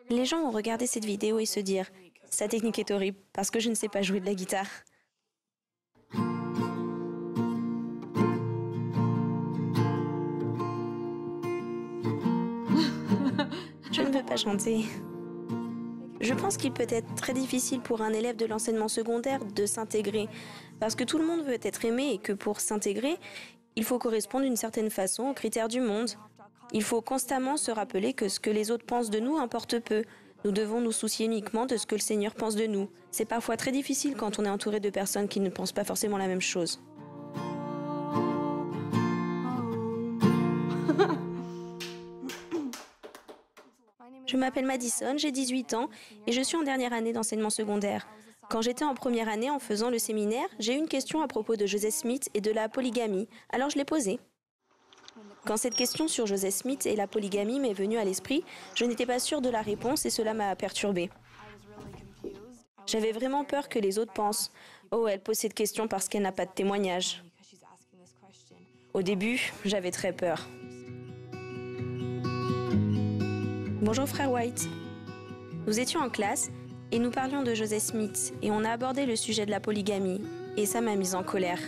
Les gens vont regarder cette vidéo et se dire « Sa technique est horrible parce que je ne sais pas jouer de la guitare ». Je ne veux pas chanter. Je pense qu'il peut être très difficile pour un élève de l'enseignement secondaire de s'intégrer, parce que tout le monde veut être aimé et que pour s'intégrer, il faut correspondre d'une certaine façon aux critères du monde. Il faut constamment se rappeler que ce que les autres pensent de nous importe peu. Nous devons nous soucier uniquement de ce que le Seigneur pense de nous. C'est parfois très difficile quand on est entouré de personnes qui ne pensent pas forcément la même chose. Je m'appelle Madison, j'ai 18 ans et je suis en dernière année d'enseignement secondaire. Quand j'étais en première année en faisant le séminaire, j'ai eu une question à propos de Joseph Smith et de la polygamie, alors je l'ai posée. Quand cette question sur Joseph Smith et la polygamie m'est venue à l'esprit, je n'étais pas sûre de la réponse et cela m'a perturbée. J'avais vraiment peur que les autres pensent « Oh, elle pose cette question parce qu'elle n'a pas de témoignage ». Au début, j'avais très peur. Bonjour frère White. Nous étions en classe et nous parlions de Joseph Smith et on a abordé le sujet de la polygamie et ça m'a mise en colère.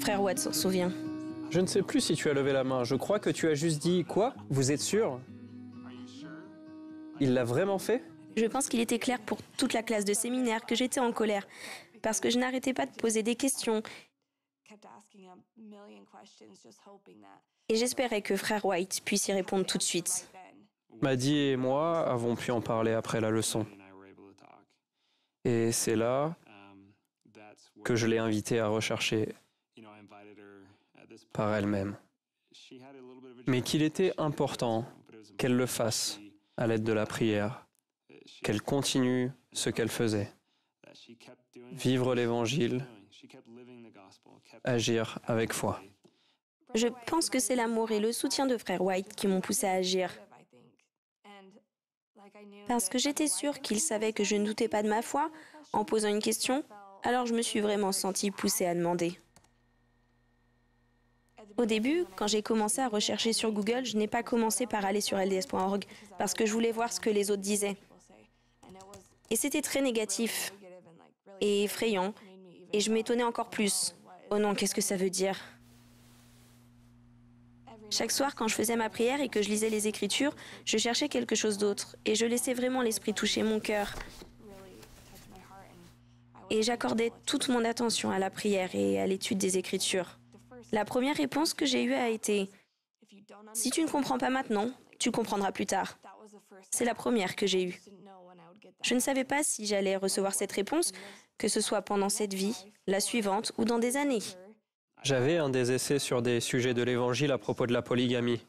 Frère White s'en souvient. Je ne sais plus si tu as levé la main. Je crois que tu as juste dit « Quoi? Vous êtes sûr ?» Il l'a vraiment fait? Je pense qu'il était clair pour toute la classe de séminaire que j'étais en colère parce que je n'arrêtais pas de poser des questions. Et j'espérais que frère White puisse y répondre tout de suite. Maddie et moi avons pu en parler après la leçon. Et c'est là que je l'ai invitée à rechercher par elle-même. Mais qu'il était important qu'elle le fasse à l'aide de la prière, qu'elle continue ce qu'elle faisait. Vivre l'Évangile, agir avec foi. Je pense que c'est l'amour et le soutien de frère White qui m'ont poussé à agir. Parce que j'étais sûre qu'il savait que je ne doutais pas de ma foi en posant une question, alors je me suis vraiment sentie poussée à demander. Au début, quand j'ai commencé à rechercher sur Google, je n'ai pas commencé par aller sur lds.org parce que je voulais voir ce que les autres disaient. Et c'était très négatif et effrayant, et je m'étonnais encore plus. Oh non, qu'est-ce que ça veut dire ? Chaque soir, quand je faisais ma prière et que je lisais les Écritures, je cherchais quelque chose d'autre et je laissais vraiment l'Esprit toucher mon cœur. Et j'accordais toute mon attention à la prière et à l'étude des Écritures. La première réponse que j'ai eue a été « Si tu ne comprends pas maintenant, tu comprendras plus tard ». C'est la première que j'ai eue. Je ne savais pas si j'allais recevoir cette réponse, que ce soit pendant cette vie, la suivante ou dans des années. J'avais un des essais sur des sujets de l'Évangile à propos de la polygamie.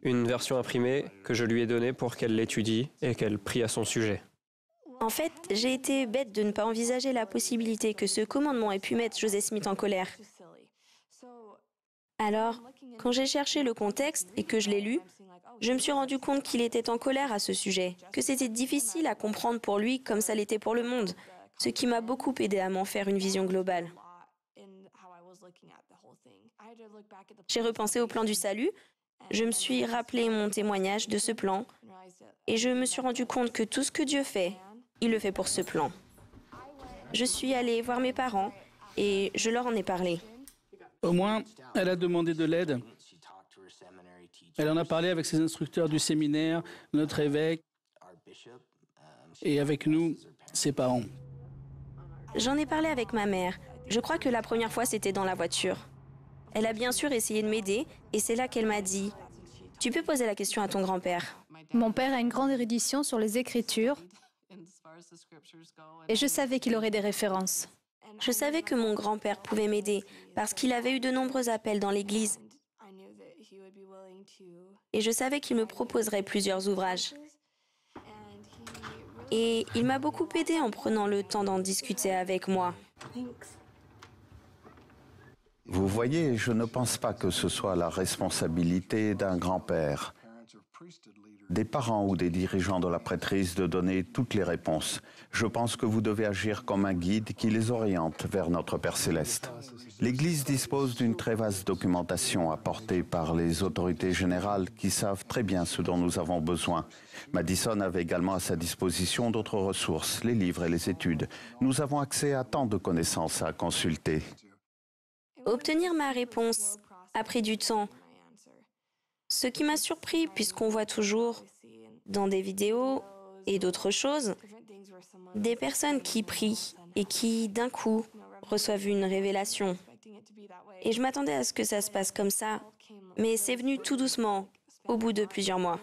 Une version imprimée que je lui ai donnée pour qu'elle l'étudie et qu'elle prie à son sujet. En fait, j'ai été bête de ne pas envisager la possibilité que ce commandement ait pu mettre Joseph Smith en colère. Alors, quand j'ai cherché le contexte et que je l'ai lu, je me suis rendu compte qu'il était en colère à ce sujet, que c'était difficile à comprendre pour lui comme ça l'était pour le monde, ce qui m'a beaucoup aidé à m'en faire une vision globale. J'ai repensé au plan du salut, je me suis rappelé mon témoignage de ce plan et je me suis rendu compte que tout ce que Dieu fait, il le fait pour ce plan. Je suis allée voir mes parents et je leur en ai parlé. Au moins, elle a demandé de l'aide. Elle en a parlé avec ses instructeurs du séminaire, notre évêque et avec nous, ses parents. J'en ai parlé avec ma mère. Je crois que la première fois, c'était dans la voiture. Elle a bien sûr essayé de m'aider et c'est là qu'elle m'a dit « Tu peux poser la question à ton grand-père ». Mon père a une grande érudition sur les Écritures et je savais qu'il aurait des références. Je savais que mon grand-père pouvait m'aider parce qu'il avait eu de nombreux appels dans l'église. Et je savais qu'il me proposerait plusieurs ouvrages. Et il m'a beaucoup aidé en prenant le temps d'en discuter avec moi. Vous voyez, je ne pense pas que ce soit la responsabilité d'un grand-père. des parents ou des dirigeants de la prêtrise de donner toutes les réponses. Je pense que vous devez agir comme un guide qui les oriente vers notre Père Céleste. L'Église dispose d'une très vaste documentation apportée par les autorités générales qui savent très bien ce dont nous avons besoin. Madison avait également à sa disposition d'autres ressources, les livres et les études. Nous avons accès à tant de connaissances à consulter. Obtenir ma réponse a pris du temps. Ce qui m'a surpris, puisqu'on voit toujours dans des vidéos et d'autres choses, des personnes qui prient et qui, d'un coup, reçoivent une révélation. Et je m'attendais à ce que ça se passe comme ça, mais c'est venu tout doucement, au bout de plusieurs mois.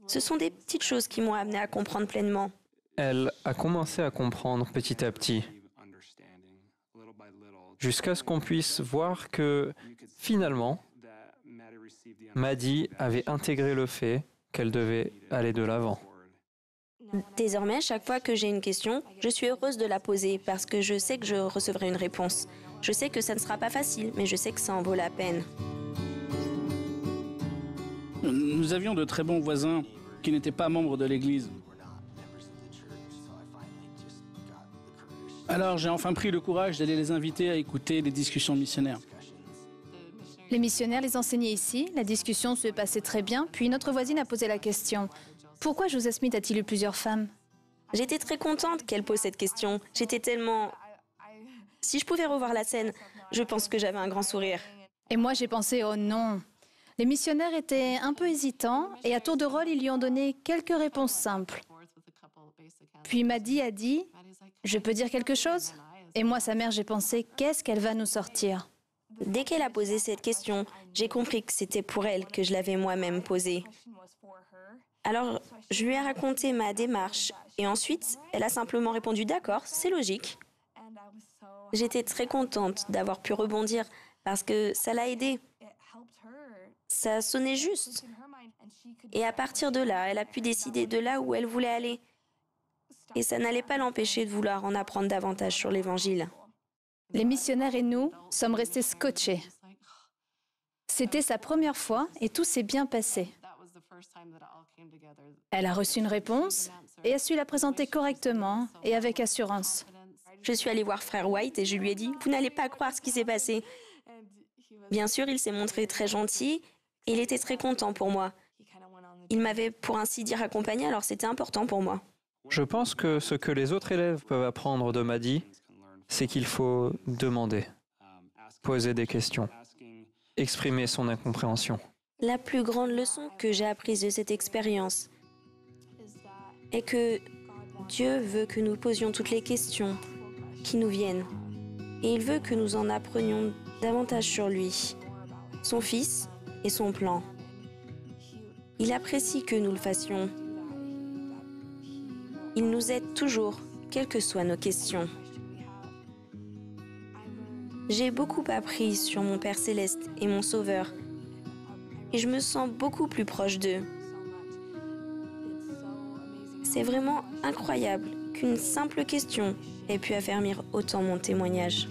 Ce sont des petites choses qui m'ont amené à comprendre pleinement. Elle a commencé à comprendre petit à petit, jusqu'à ce qu'on puisse voir que, finalement, Maddie avait intégré le fait qu'elle devait aller de l'avant. Désormais, chaque fois que j'ai une question, je suis heureuse de la poser parce que je sais que je recevrai une réponse. Je sais que ça ne sera pas facile, mais je sais que ça en vaut la peine. Nous avions de très bons voisins qui n'étaient pas membres de l'Église. Alors j'ai enfin pris le courage d'aller les inviter à écouter les discussions missionnaires. Les missionnaires les enseignaient ici, la discussion se passait très bien, puis notre voisine a posé la question « Pourquoi Joseph Smith a-t-il eu plusieurs femmes ?» J'étais très contente qu'elle pose cette question. J'étais tellement... Si je pouvais revoir la scène, je pense que j'avais un grand sourire. Et moi j'ai pensé « Oh non !» Les missionnaires étaient un peu hésitants et à tour de rôle, ils lui ont donné quelques réponses simples. Puis Maddie a dit « Je peux dire quelque chose ?» Et moi, sa mère, j'ai pensé « Qu'est-ce qu'elle va nous sortir ?» Dès qu'elle a posé cette question, j'ai compris que c'était pour elle que je l'avais moi-même posée. Alors, je lui ai raconté ma démarche et ensuite, elle a simplement répondu « D'accord, c'est logique ». J'étais très contente d'avoir pu rebondir parce que ça l'a aidée. Ça sonnait juste. Et à partir de là, elle a pu décider de là où elle voulait aller. Et ça n'allait pas l'empêcher de vouloir en apprendre davantage sur l'Évangile. Les missionnaires et nous sommes restés scotchés. C'était sa première fois et tout s'est bien passé. Elle a reçu une réponse et a su la présenter correctement et avec assurance. Je suis allée voir Frère White et je lui ai dit « Vous n'allez pas croire ce qui s'est passé ». Bien sûr, il s'est montré très gentil et il était très content pour moi. Il m'avait, pour ainsi dire, accompagné, alors c'était important pour moi. Je pense que ce que les autres élèves peuvent apprendre de Maddie, c'est qu'il faut demander, poser des questions, exprimer son incompréhension. La plus grande leçon que j'ai apprise de cette expérience est que Dieu veut que nous posions toutes les questions qui nous viennent. Et il veut que nous en apprenions davantage sur lui, son Fils et son plan. Il apprécie que nous le fassions. Il nous aide toujours, quelles que soient nos questions. J'ai beaucoup appris sur mon Père Céleste et mon Sauveur, et je me sens beaucoup plus proche d'eux. C'est vraiment incroyable qu'une simple question ait pu affermir autant mon témoignage.